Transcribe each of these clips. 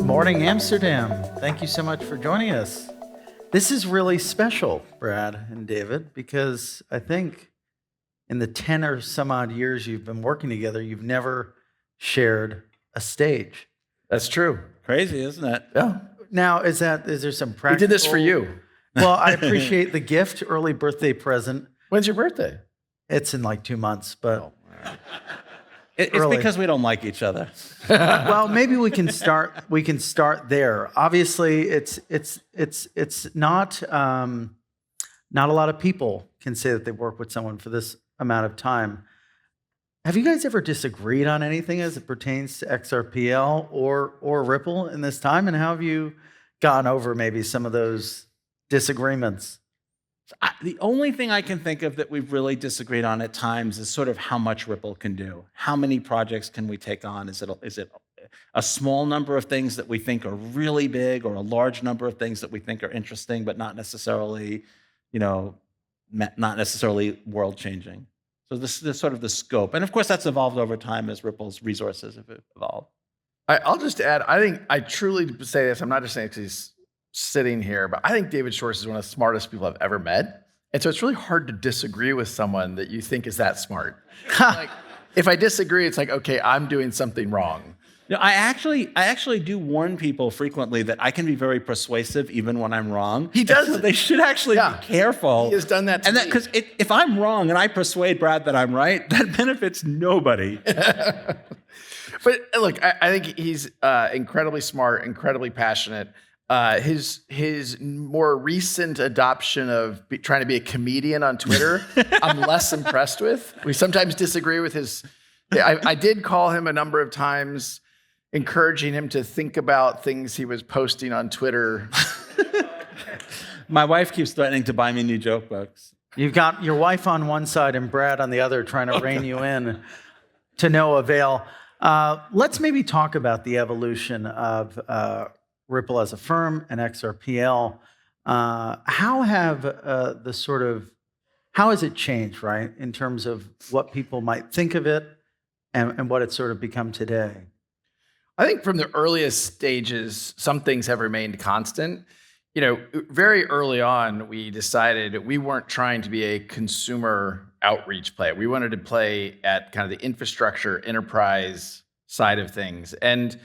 Morning, Amsterdam. Thank you so much for joining us. This is really special, Brad and David, because I think in the 10 or some odd years you've been working together, you've never shared a stage. That's true. Crazy, isn't it? Yeah. Now, is there some practical... We did this for you. Well, I appreciate the gift, early birthday present. When's your birthday? It's in like 2 months, but... It's early. Because we don't like each other. Well, maybe we can start there. Obviously, it's not a lot of people can say that they work with someone for this amount of time. Have you guys ever disagreed on anything as it pertains to XRPL or Ripple in this time? And how have you gone over maybe some of those disagreements? The only thing I can think of that we've really disagreed on at times is sort of how much Ripple can do. How many projects can we take on? Is it a small number of things that we think are really big, or a large number of things that we think are interesting, but not necessarily, not necessarily world-changing? So this is sort of the scope. And of course, that's evolved over time as Ripple's resources have evolved. I'll just add, I truly say this, I'm not just saying it because he's sitting here, but I think David Schwartz is one of the smartest people I've ever met. And so it's really hard to disagree with someone that you think is that smart. Like, if I disagree, it's like, okay, I'm doing something wrong. I actually do warn people frequently that I can be very persuasive even when I'm wrong. He does. So they should actually be careful. He has done that to me. Because if I'm wrong and I persuade Brad that I'm right, that benefits nobody. But look, I think he's incredibly smart, incredibly passionate. His more recent adoption of trying to be a comedian on Twitter, I'm less impressed with. We sometimes disagree with his... I did call him a number of times, encouraging him to think about things he was posting on Twitter. My wife keeps threatening to buy me new joke books. You've got your wife on one side and Brad on the other trying to rein you in to no avail. Let's maybe talk about the evolution of Ripple as a firm and XRPL. How has it changed, right, in terms of what people might think of it and what it's sort of become today? I think from the earliest stages, some things have remained constant. Very early on, we decided we weren't trying to be a consumer outreach play. We wanted to play at kind of the infrastructure enterprise side of things. And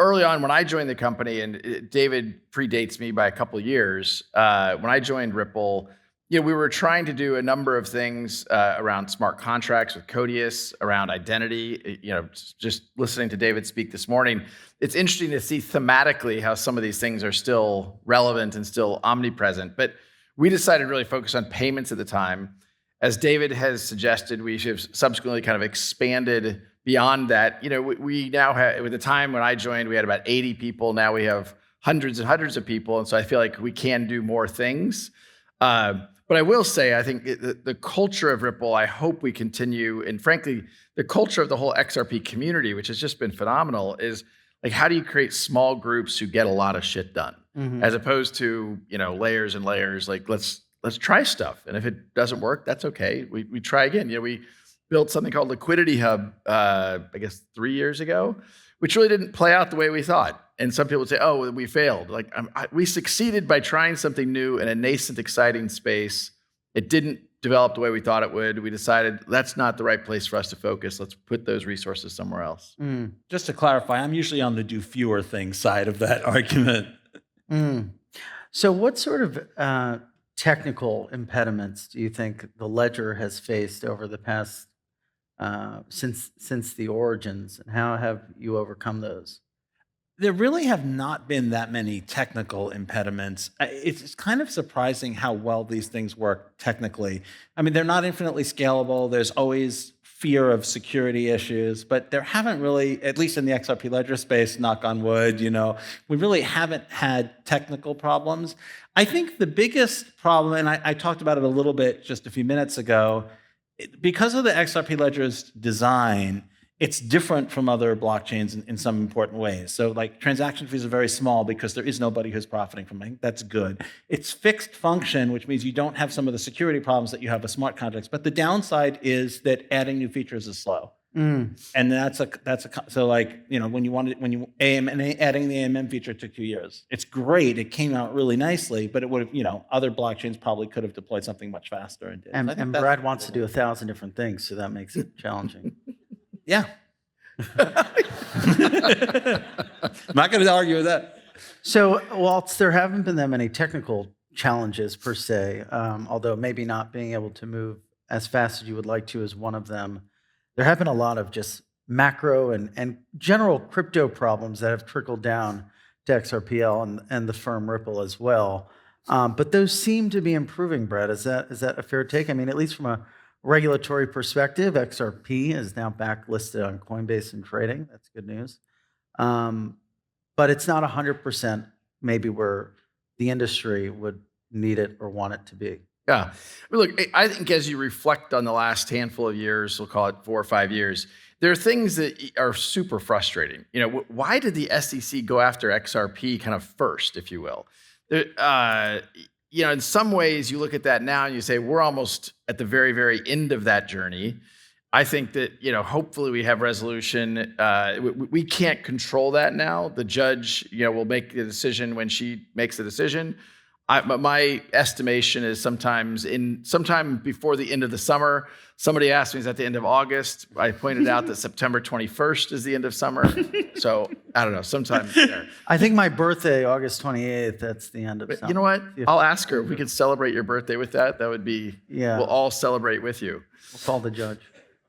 early on when I joined the company, and David predates me by a couple of years, when I joined Ripple, we were trying to do a number of things around smart contracts with Codius, around identity. Just listening to David speak this morning, it's interesting to see thematically how some of these things are still relevant and still omnipresent. But we decided to really focus on payments at the time. As David has suggested, we have subsequently kind of expanded beyond that. We now have, at the time when I joined, we had about 80 people. Now we have hundreds and hundreds of people. And so I feel like we can do more things. But I will say, I think the culture of Ripple, I hope we continue. And frankly, the culture of the whole XRP community, which has just been phenomenal, is like, how do you create small groups who get a lot of shit done? Mm-hmm. As opposed to, layers and layers, like let's try stuff. And if it doesn't work, that's okay. We try again. We built something called Liquidity Hub, I guess 3 years ago, which really didn't play out the way we thought. And some people would say, oh, we failed. Like we succeeded by trying something new in a nascent, exciting space. It didn't develop the way we thought it would. We decided that's not the right place for us to focus. Let's put those resources somewhere else. Mm. Just to clarify, I'm usually on the do fewer things side of that argument. Mm. So what sort of technical impediments do you think the ledger has faced over the past since the origins, and how have you overcome those? There really have not been that many technical impediments. It's kind of surprising how well these things work technically. I mean, they're not infinitely scalable. There's always fear of security issues, but there haven't really, at least in the XRP Ledger space, knock on wood, we really haven't had technical problems. I think the biggest problem, and I talked about it a little bit just a few minutes ago, because of the XRP Ledger's design, it's different from other blockchains in some important ways. So like transaction fees are very small because there is nobody who's profiting from it. I think that's good. It's fixed function, which means you don't have some of the security problems that you have with smart contracts. But the downside is that adding new features is slow. And so like, you know, adding the AMM feature took 2 years. It's great. It came out really nicely, but it would have, you know, other blockchains probably could have deployed something much faster and did. And Brad wants to do 1,000 different things, so that makes it challenging. Yeah. I'm not going to argue with that. So, whilst there haven't been that many technical challenges per se, although maybe not being able to move as fast as you would like to is one of them, there have been a lot of just macro and general crypto problems that have trickled down to XRPL and the firm Ripple as well. But those seem to be improving, Brett. Is that a fair take? I mean, at least from a regulatory perspective, XRP is now backlisted on Coinbase and trading. That's good news. But it's not 100% maybe where the industry would need it or want it to be. Yeah. Look, I think as you reflect on the last handful of years, we'll call it 4 or 5 years, there are things that are super frustrating. You know, why did the SEC go after XRP kind of first, if you will? You know, in some ways, you look at that now and you say, we're almost at the very, very end of that journey. I think that, you know, hopefully we have resolution. We can't control that now. The judge, you know, will make the decision when she makes the decision. But my estimation is sometime before the end of the summer. Somebody asked me, is that the end of August? I pointed out that September 21st is the end of summer. So I don't know, sometime there. I think my birthday, August 28th, that's the end of summer. You know what? I'll ask her if we could celebrate your birthday with that. That would be, we'll all celebrate with you. We'll call the judge.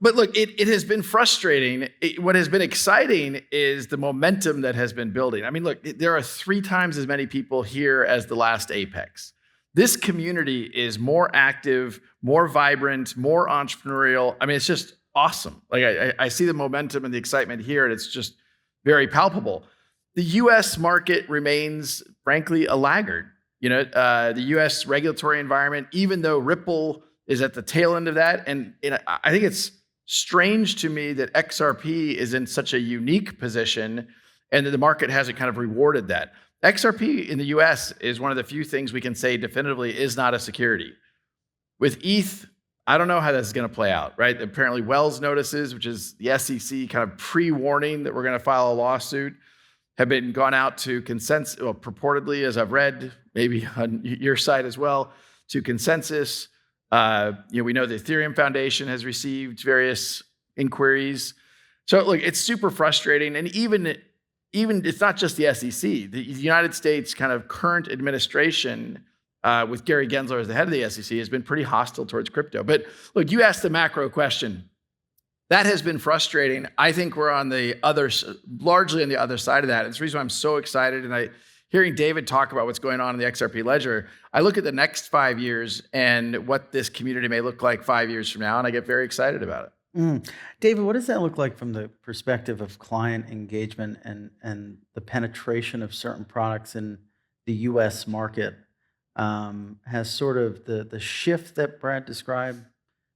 But look, it has been frustrating. What has been exciting is the momentum that has been building. I mean, look, there are 3 times as many people here as the last Apex. This community is more active, more vibrant, more entrepreneurial. I mean, it's just awesome. Like I see the momentum and the excitement here, and it's just very palpable. The U.S. market remains, frankly, a laggard. You know, the U.S. regulatory environment, even though Ripple is at the tail end of that, and I think it's strange to me that XRP is in such a unique position and that the market hasn't kind of rewarded that. XRP in the US is one of the few things we can say definitively is not a security. With ETH, I don't know how this is going to play out, right? Apparently Wells notices, which is the SEC kind of pre-warning that we're going to file a lawsuit, have been gone out to consensus, well, purportedly, as I've read, maybe on your side as well, to consensus. You know, we know the Ethereum Foundation has received various inquiries. So look, it's super frustrating. And even it's not just the SEC. The United States kind of current administration with Gary Gensler as the head of the SEC has been pretty hostile towards crypto. But look, you asked the macro question. That has been frustrating. I think we're on the largely on the other side of that. It's the reason why I'm so excited. And hearing David talk about what's going on in the XRP Ledger, I look at the next 5 years and what this community may look like 5 years from now, and I get very excited about it. David, what does that look like from the perspective of client engagement and the penetration of certain products in the U.S. market? Has sort of the shift that Brad described,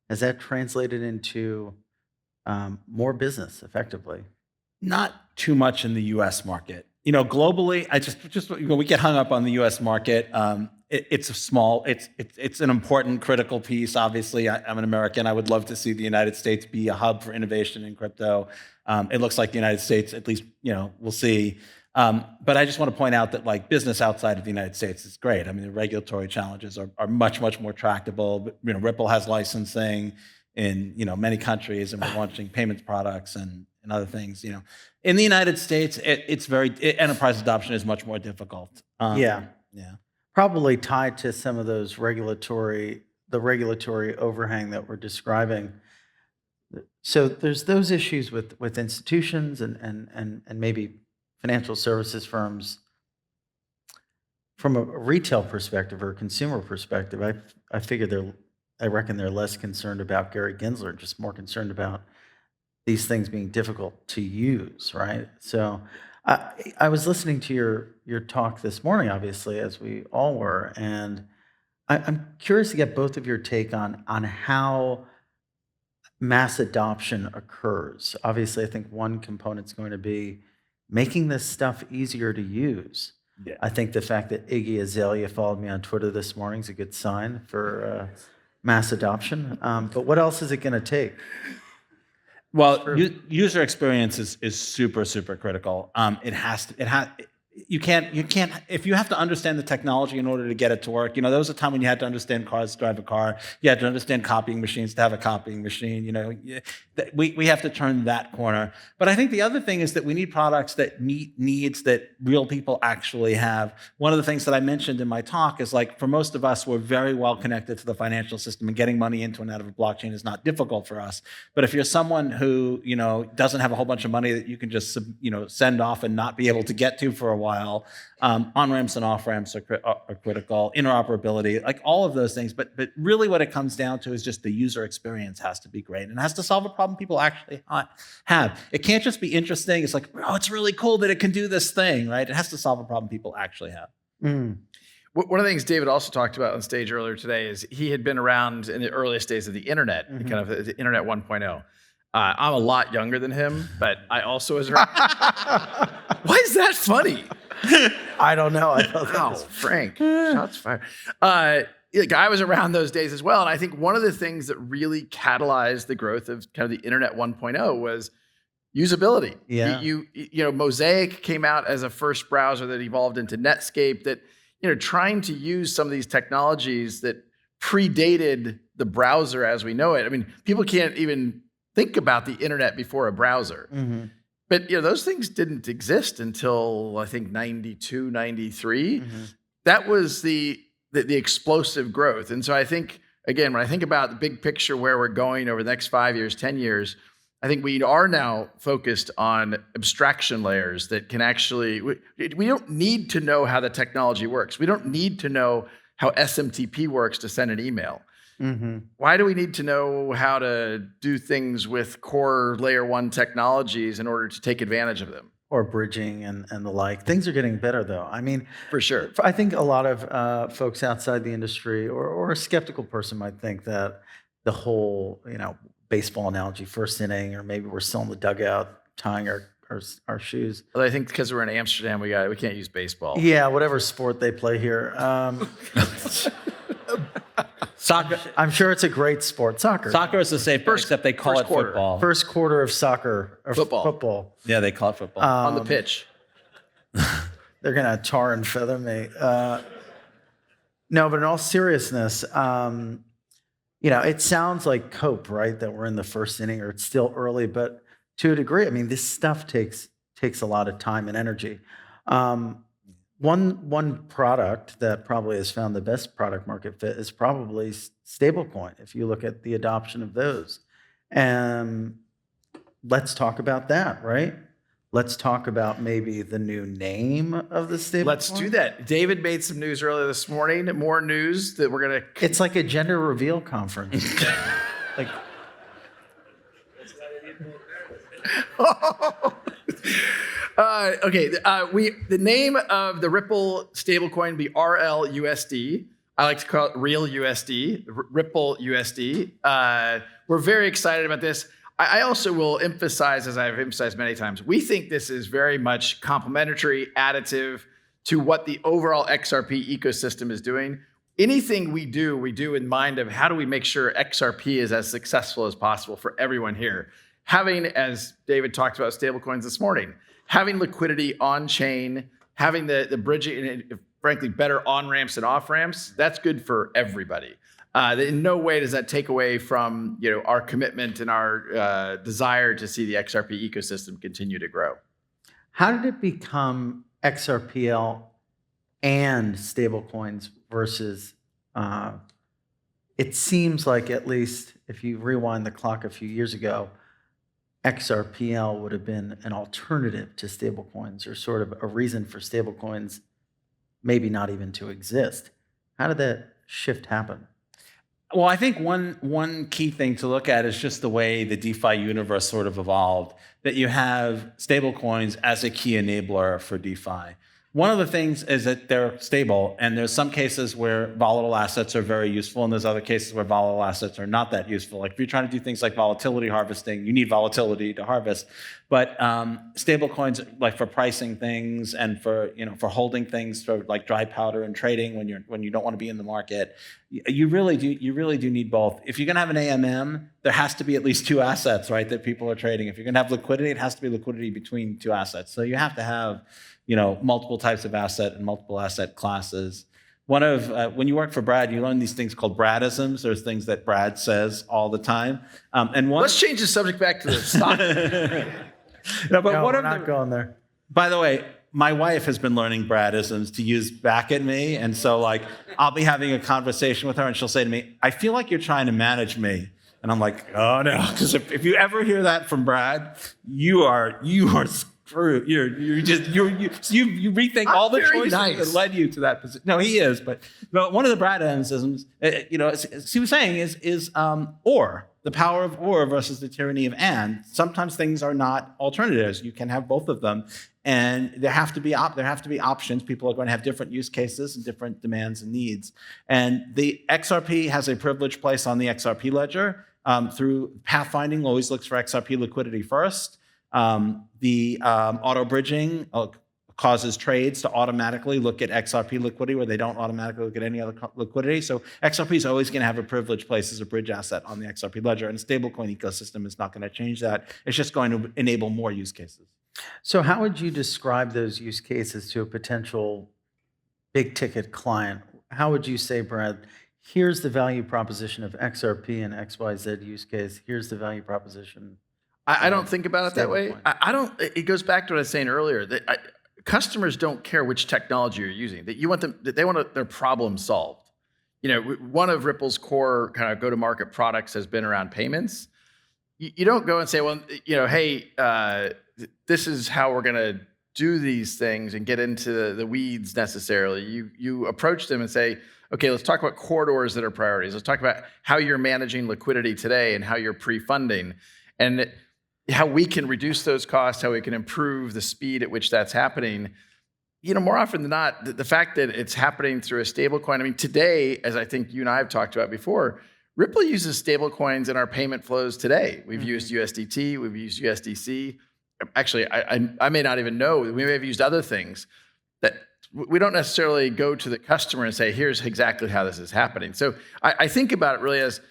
has that translated into more business effectively? Not too much in the U.S. market. You know, globally, we get hung up on the U.S. market. It's a small, it's an important, critical piece. Obviously, I'm an American. I would love to see the United States be a hub for innovation in crypto. It looks like the United States, at least, you know, we'll see. But I just want to point out that like business outside of the United States is great. I mean, the regulatory challenges are much, much more tractable. You know, Ripple has licensing in, you know, many countries, and we're launching payments products and other things. You know, in the United States, enterprise adoption is much more difficult. Yeah. Yeah. Probably tied to some of those regulatory overhang that we're describing. So there's those issues with institutions and maybe financial services firms. From a retail perspective or a consumer perspective, I reckon they're less concerned about Gary Gensler, just more concerned about these things being difficult to use, right? So I was listening to your talk this morning, obviously, as we all were, and I'm curious to get both of your take on how mass adoption occurs, obviously, I think one component is going to be making this stuff easier to use. Yeah. I think the fact that Iggy Azalea followed me on Twitter this morning is a good sign for mass adoption. But what else is it going to take? Well, user experience is super, super critical. You can't, if you have to understand the technology in order to get it to work, there was a time when you had to understand cars to drive a car. You had to understand copying machines to have a copying machine. We have to turn that corner. But I think the other thing is that we need products that meet needs that real people actually have. One of the things that I mentioned in my talk is, like, for most of us, we're very well connected to the financial system, and getting money into and out of a blockchain is not difficult for us. But if you're someone who, doesn't have a whole bunch of money that you can just, send off and not be able to get to for a while, on-ramps and off-ramps are critical, interoperability, like all of those things. But really what it comes down to is just the user experience has to be great, and it has to solve a problem people actually have. It can't just be interesting. It's like, oh, it's really cool that it can do this thing, right? It has to solve a problem people actually have. Mm. One of the things David also talked about on stage earlier today is he had been around in the earliest days of the internet, kind of the internet 1.0. I'm a lot younger than him, but I also was around. Why is that funny? I don't know. I thought that was Frank. Shots fired. I was around those days as well, and I think one of the things that really catalyzed the growth of kind of the internet 1.0 was usability. Yeah. Mosaic came out as a first browser that evolved into Netscape. That trying to use some of these technologies that predated the browser as we know it. I mean, people can't even think about the internet before a browser. Mm-hmm. But those things didn't exist until I think 92, 93. Mm-hmm. That was the explosive growth. And so I think, again, when I think about the big picture where we're going over the next 5 years, 10 years, I think we are now focused on abstraction layers that can actually, we don't need to know how the technology works. We don't need to know how SMTP works to send an email. Mm-hmm. Why do we need to know how to do things with core layer 1 technologies in order to take advantage of them? Or bridging and the like. Things are getting better, though. I mean, for sure. I think a lot of folks outside the industry or a skeptical person might think that the whole, baseball analogy, first inning, or maybe we're still in the dugout tying our shoes. Well, I think because we're in Amsterdam, we can't use baseball. Yeah, whatever sport they play here. Soccer. I'm sure it's a great sport. Soccer. Soccer is the safe part, except they call it football. First quarter of soccer. Or football. Yeah, they call it football. On the pitch. They're going to tar and feather me. No, but in all seriousness, it sounds like cope, right? That we're in the first inning, or it's still early, but to a degree, I mean, this stuff takes a lot of time and energy. One product that probably has found the best product market fit is probably stablecoin, if you look at the adoption of those. And let's talk about that, right? Let's talk about maybe the new name of the stablecoin. Let's do that. David made some news earlier this morning, more news that we're going to... It's like a gender reveal conference. Like... The name of the Ripple stablecoin will be RLUSD. I like to call it Real USD, Ripple USD. We're very excited about this. I also will emphasize, as I've emphasized many times, we think this is very much complementary, additive to what the overall XRP ecosystem is doing. Anything we do in mind of how do we make sure XRP is as successful as possible for everyone here. Having, as David talked about stablecoins this morning, having liquidity on chain, having the bridging, and frankly, better on-ramps and off-ramps, that's good for everybody. In no way does that take away from our commitment and our desire to see the XRP ecosystem continue to grow. How did it become XRPL and stablecoins versus, it seems like, at least if you rewind the clock a few years ago, XRPL would have been an alternative to stablecoins, or sort of a reason for stablecoins maybe not even to exist. How did that shift happen? Well, I think one key thing to look at is just the way the DeFi universe sort of evolved, that you have stablecoins as a key enabler for DeFi. One of the things is that they're stable, and there's some cases where volatile assets are very useful, and there's other cases where volatile assets are not that useful. Like if you're trying to do things like volatility harvesting, you need volatility to harvest. But stable coins, like for pricing things and for holding things for like dry powder and trading when you don't want to be in the market, you really do need both. If you're going to have an AMM, there has to be at least two assets, right, that people are trading. If you're going to have liquidity, it has to be liquidity between two assets. So you have to have multiple types of asset and multiple asset classes. One of when you work for Brad, you learn these things called Bradisms. There's things that Brad says all the time. Let's change the subject back to the stock. We're not going there. By the way, my wife has been learning Bradisms to use back at me, and so like I'll be having a conversation with her, and she'll say to me, "I feel like you're trying to manage me." And I'm like, "Oh no," because if you ever hear that from Brad, you are screwed. You rethink all the choices that led you to that position. No, he is, but one of the Bradisms, as he was saying, is or. The power of or versus the tyranny of and. Sometimes things are not alternatives. You can have both of them, and there have to be options. People are going to have different use cases and different demands and needs. And the XRP has a privileged place on the XRP ledger through pathfinding. Always looks for XRP liquidity first. The auto bridging causes trades to automatically look at XRP liquidity where they don't automatically look at any other liquidity. So XRP is always going to have a privileged place as a bridge asset on the XRP ledger, and the stablecoin ecosystem is not going to change that. It's just going to enable more use cases. So how would you describe those use cases to a potential big ticket client? How would you say, Brad, here's the value proposition of XRP and XYZ use case. Here's the value proposition. I don't think about it that way. I don't. It goes back to what I was saying earlier. That customers don't care which technology you're using. They want their problem solved. One of Ripple's core kind of go-to-market products has been around payments. You don't go and say, well, hey, this is how we're going to do these things and get into the weeds necessarily. You approach them and say, okay, let's talk about corridors that are priorities. Let's talk about how you're managing liquidity today and how you're pre-funding. And how we can reduce those costs, how we can improve the speed at which that's happening. More often than not, the fact that it's happening through a stablecoin. I mean, today, as I think you and I have talked about before, Ripple uses stablecoins in our payment flows today. We've used USDT, we've used USDC. Actually, I may not even know. We may have used other things that we don't necessarily go to the customer and say, here's exactly how this is happening. So I think about it really as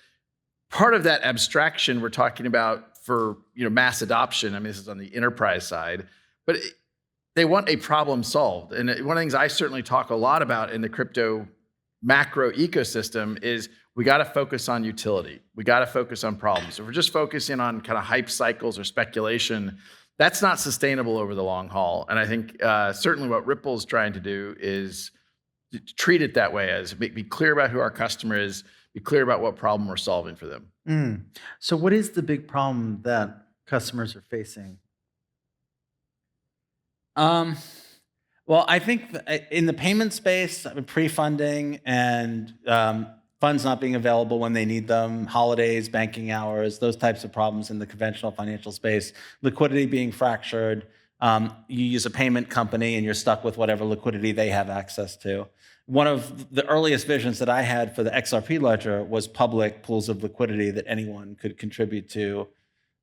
part of that abstraction we're talking about for mass adoption. I mean, this is on the enterprise side, but they want a problem solved. And one of the things I certainly talk a lot about in the crypto macro ecosystem is we got to focus on utility. We got to focus on problems. If we're just focusing on kind of hype cycles or speculation, that's not sustainable over the long haul. And I think certainly what Ripple's trying to do is treat it that way, as be clear about who our customer is, be clear about what problem we're solving for them. So what is the big problem that customers are facing? Well, I think in the payment space, pre-funding and funds not being available when they need them, holidays, banking hours, those types of problems in the conventional financial space, liquidity being fractured, you use a payment company and you're stuck with whatever liquidity they have access to. One of the earliest visions that I had for the XRP ledger was public pools of liquidity that anyone could contribute to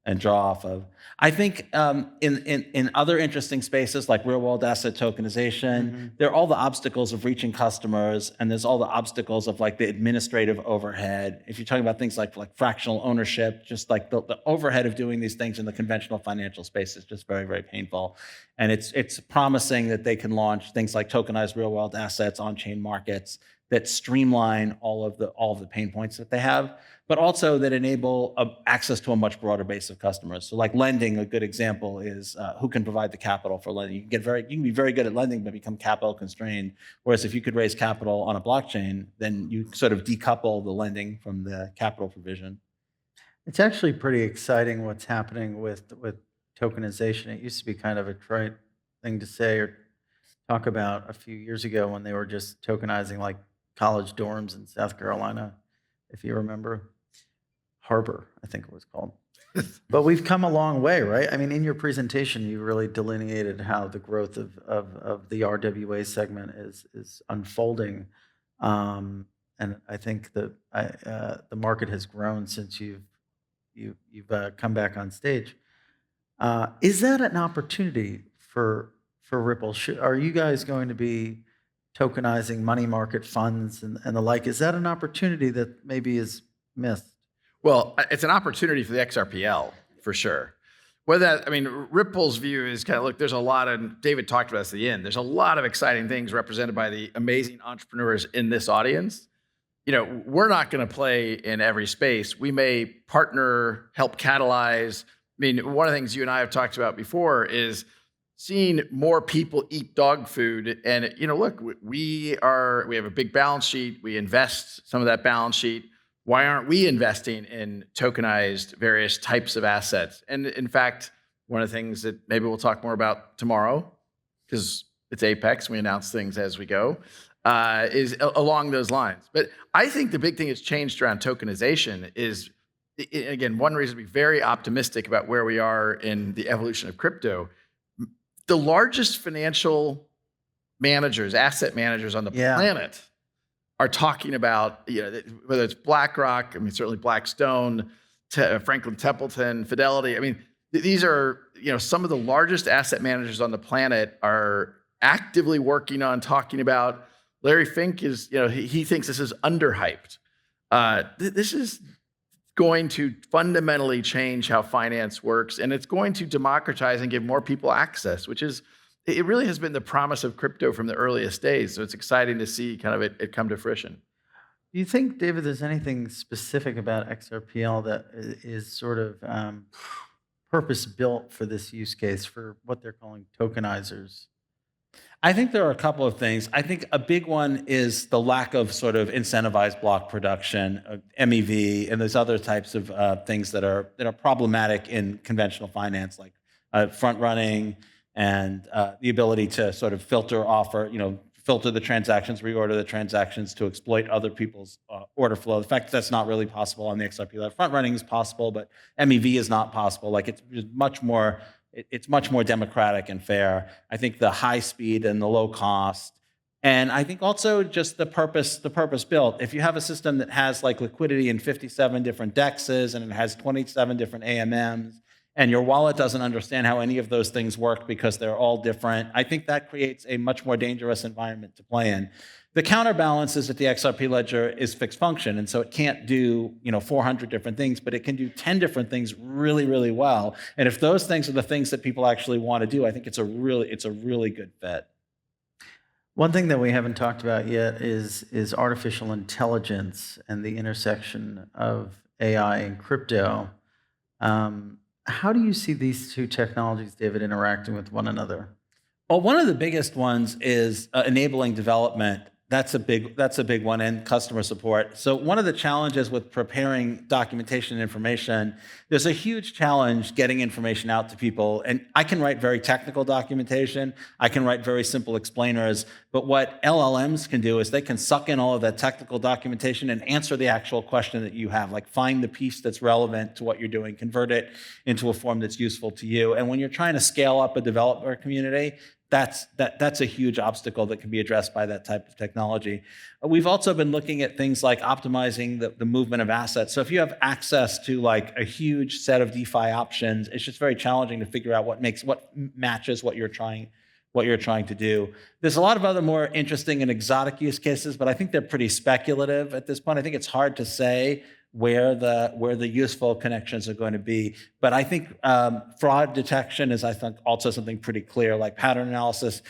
and draw off of. I think in other interesting spaces like real-world asset tokenization, there are all the obstacles of reaching customers, and there's all the obstacles of like the administrative overhead. If you're talking about things like fractional ownership, just like the overhead of doing these things in the conventional financial space is just very, very painful. And it's promising that they can launch things like tokenized real-world assets on-chain markets that streamline all of the pain points that they have, but also that enable access to a much broader base of customers. So like lending, a good example is who can provide the capital for lending. You can be very good at lending, but become capital constrained. Whereas if you could raise capital on a blockchain, then you sort of decouple the lending from the capital provision. It's actually pretty exciting what's happening with tokenization. It used to be kind of a trite thing to say or talk about a few years ago when they were just tokenizing like college dorms in South Carolina, if you remember. Harbor, I think it was called. But we've come a long way, right? I mean, in your presentation, you really delineated how the growth of the RWA segment is unfolding. And I think that the market has grown since you've come back on stage. Is that an opportunity for Ripple? Are you guys going to be tokenizing money market funds and the like? Is that an opportunity that maybe is missed? Well, it's an opportunity for the XRPL for sure. Ripple's view is kind of, look, there's a lot of, David talked about this at the end, there's a lot of exciting things represented by the amazing entrepreneurs in this audience. We're not going to play in every space. We may partner, help catalyze. One of the things you and I have talked about before is seeing more people eat dog food. And, look, we have a big balance sheet. We invest some of that balance sheet. Why aren't we investing in tokenized various types of assets? And in fact, one of the things that maybe we'll talk more about tomorrow, because it's Apex, we announce things as we go, is along those lines. But I think the big thing that's changed around tokenization is, again, one reason to be very optimistic about where we are in the evolution of crypto. The largest financial managers, asset managers on the planet are talking about, whether it's BlackRock, certainly Blackstone, Franklin Templeton, Fidelity. These are, some of the largest asset managers on the planet are actively working on talking about. Larry Fink is, he thinks this is underhyped. This is going to fundamentally change how finance works, and it's going to democratize and give more people access, which is, it really has been the promise of crypto from the earliest days. So it's exciting to see kind of it come to fruition. Do you think, David, there's anything specific about XRPL that is sort of purpose-built for this use case, for what they're calling tokenizers? I think there are a couple of things. I think a big one is the lack of sort of incentivized block production, MEV, and there's other types of things that are problematic in conventional finance, like front running and the ability to sort of filter the transactions, reorder the transactions to exploit other people's order flow. The fact that that's not really possible on the XRP. Front running is possible, but MEV is not possible. Like, it's much more democratic and fair. I think the high speed and the low cost, and I think also just the purpose built. If you have a system that has like liquidity in 57 different DEXs and it has 27 different AMMs, and your wallet doesn't understand how any of those things work because they're all different, I think that creates a much more dangerous environment to play in. The counterbalance is that the XRP ledger is fixed function, and so it can't do 400 different things, but it can do 10 different things really, really well. And if those things are the things that people actually want to do, I think it's a really good fit. One thing that we haven't talked about yet is artificial intelligence and the intersection of AI and crypto. How do you see these two technologies, David, interacting with one another? Well, one of the biggest ones is enabling development. That's a big one, and customer support. So one of the challenges with preparing documentation and information, there's a huge challenge getting information out to people. And I can write very technical documentation. I can write very simple explainers. But what LLMs can do is they can suck in all of that technical documentation and answer the actual question that you have, like find the piece that's relevant to what you're doing, convert it into a form that's useful to you. And when you're trying to scale up a developer community, that's a huge obstacle that can be addressed by that type of technology. We've also been looking at things like optimizing the movement of assets. So if you have access to like a huge set of DeFi options, it's just very challenging to figure out what matches what you're trying to do. There's a lot of other more interesting and exotic use cases, but I think they're pretty speculative at this point. I think it's hard to say where the useful connections are going to be. But I think fraud detection is, I think, also something pretty clear, like pattern analysis.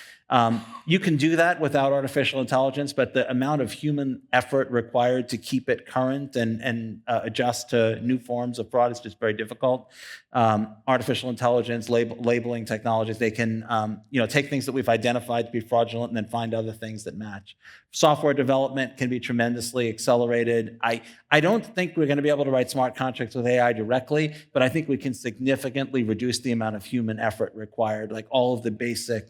You can do that without artificial intelligence, but the amount of human effort required to keep it current and adjust to new forms of fraud is just very difficult. Artificial intelligence, labeling technologies, they can take things that we've identified to be fraudulent and then find other things that match. Software development can be tremendously accelerated. I don't think we're going to be able to write smart contracts with AI directly, but I think we can significantly reduce the amount of human effort required, like all of the basic,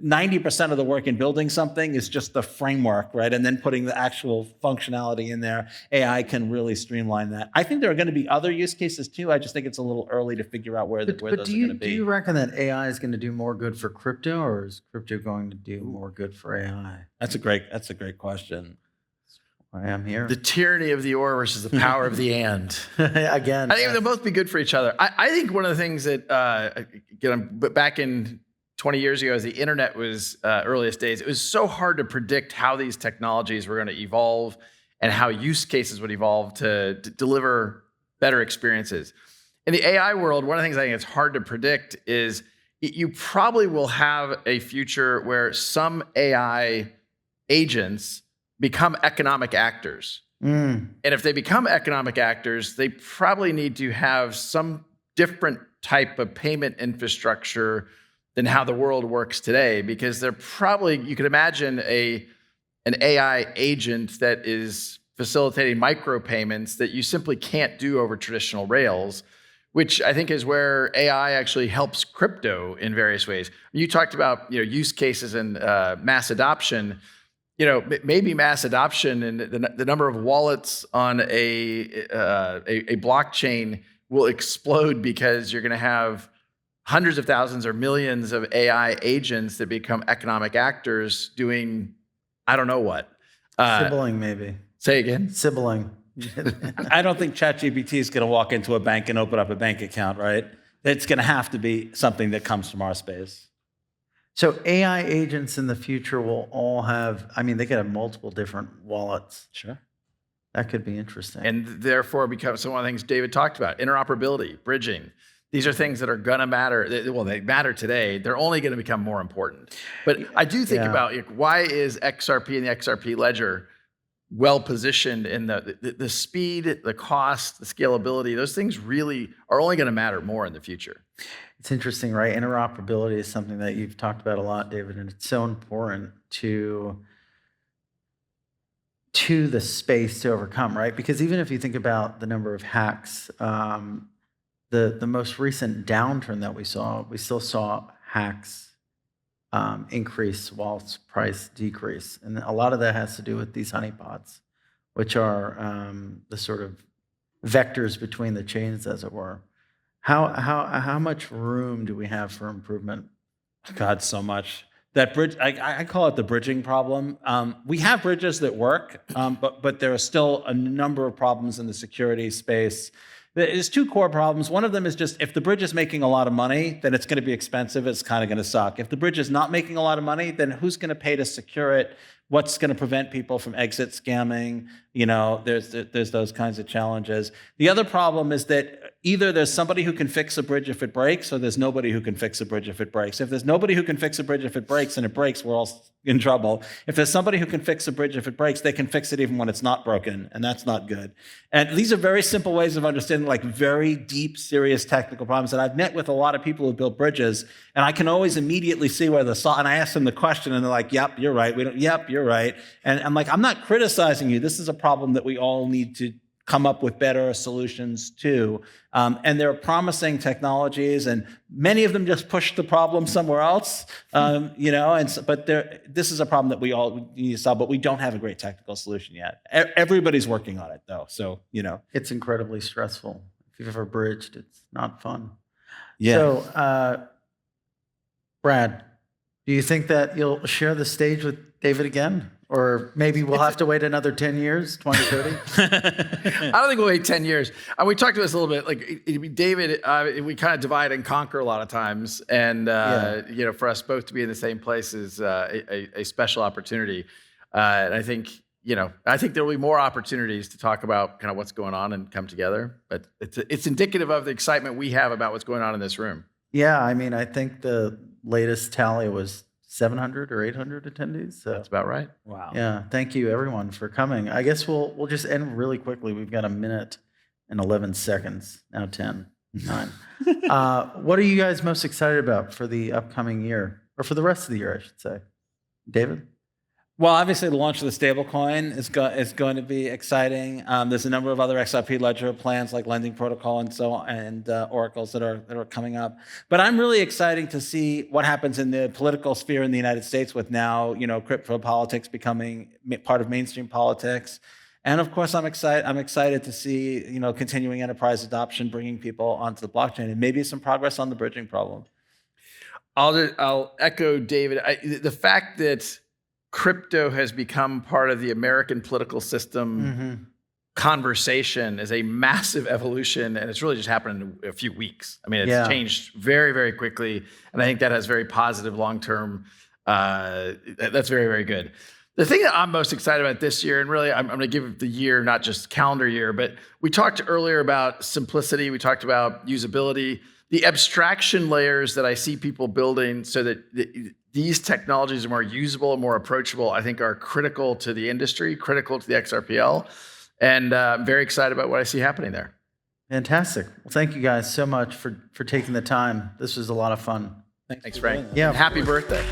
90% of the work in building something is just the framework, right? And then putting the actual functionality in there. AI can really streamline that. I think there are going to be other use cases too. I just think it's a little early to figure out where those are going to be. Do you reckon that AI is going to do more good for crypto, or is crypto going to do more good for AI? That's a great question. I am here. The tyranny of the or versus the power of the and. Again, I think they'll both be good for each other. I think one of the things that, but back in 20 years ago, as the internet was earliest days, it was so hard to predict how these technologies were going to evolve and how use cases would evolve to deliver better experiences. In the AI world, one of the things I think it's hard to predict is you probably will have a future where some AI agents become economic actors. And if they become economic actors, they probably need to have some different type of payment infrastructure than how the world works today, because they're probably, you could imagine an AI agent that is facilitating micropayments that you simply can't do over traditional rails, which I think is where AI actually helps crypto in various ways. You talked about use cases and mass adoption. Maybe mass adoption and the number of wallets on a blockchain will explode because you're going to have hundreds of thousands or millions of AI agents that become economic actors doing, I don't know what. Sibling, maybe. Say again? Sibling. I don't think ChatGPT is going to walk into a bank and open up a bank account, right? It's going to have to be something that comes from our space. So AI agents in the future will all have, they could have multiple different wallets. Sure. That could be interesting. And therefore becomes one of the things David talked about, interoperability, bridging. These are things that are going to matter. Well, they matter today. They're only going to become more important. But I do think about why is XRP and the XRP Ledger well positioned in the speed, the cost, the scalability. Those things really are only going to matter more in the future. It's interesting, right? Interoperability is something that you've talked about a lot, David, and it's so important to the space to overcome, right? Because even if you think about the number of hacks, the most recent downturn that we still saw hacks increase whilst price decrease. And a lot of that has to do with these honeypots, which are the sort of vectors between the chains, as it were. How much room do we have for improvement? God, so much. That bridge, I call it the bridging problem. We have bridges that work, but there are still a number of problems in the security space. There's two core problems. One of them is just if the bridge is making a lot of money, then it's going to be expensive. It's kind of going to suck. If the bridge is not making a lot of money, then who's going to pay to secure it? What's going to prevent people from exit scamming? There's those kinds of challenges. The other problem is that either there's somebody who can fix a bridge if it breaks, or there's nobody who can fix a bridge if it breaks. If there's nobody who can fix a bridge if it breaks and it breaks, we're all in trouble. If there's somebody who can fix a bridge if it breaks, they can fix it even when it's not broken, and that's not good. And these are very simple ways of understanding very deep, serious technical problems. And I've met with a lot of people who build bridges, and I can always immediately see where and I ask them the question, and they're like, "Yep, you're right. Yep, you're right." And I'm like, "I'm not criticizing you. This is a problem that we all need to come up with better solutions to." And there are promising technologies, and many of them just push the problem somewhere else. This is a problem that we all need to solve, but we don't have a great technical solution yet. Everybody's working on it, though. So, It's incredibly stressful. If you've ever bridged, it's not fun. Yeah. So, Brad, do you think that you'll share the stage with David again? Or maybe we'll have to wait another 10 years, 20, 30? I don't think we'll wait 10 years. We talked about this a little bit. David, we kind of divide and conquer a lot of times. And, for us both to be in the same place is a special opportunity. And I think there will be more opportunities to talk about kind of what's going on and come together. But it's indicative of the excitement we have about what's going on in this room. Yeah, I think the latest tally was 700 or 800 attendees. So that's about right. Wow. Yeah, thank you everyone for coming. I guess we'll just end really quickly. We've got 1 minute and 11 seconds, now 10, 9. What are you guys most excited about for the upcoming year, or for the rest of the year, I should say? David? Well, obviously, the launch of the stablecoin is going to be exciting. There's a number of other XRP Ledger plans like lending protocol and so on, and oracles that are coming up. But I'm really excited to see what happens in the political sphere in the United States with now, crypto politics becoming part of mainstream politics. And of course, I'm excited to see, continuing enterprise adoption, bringing people onto the blockchain, and maybe some progress on the bridging problem. I'll echo David. The fact that crypto has become part of the American political system conversation is a massive evolution, and it's really just happened in a few weeks. I mean, it's changed very, very quickly, and I think that has very positive long-term. That's very, very good. The thing that I'm most excited about this year, and really I'm going to give the year, not just calendar year, but we talked earlier about simplicity. We talked about usability. The abstraction layers that I see people building so that these technologies are more usable and more approachable, I think are critical to the industry, critical to the XRPL. And I'm very excited about what I see happening there. Fantastic. Well, thank you guys so much for taking the time. This was a lot of fun. Thanks, Frank. Yeah. Happy birthday.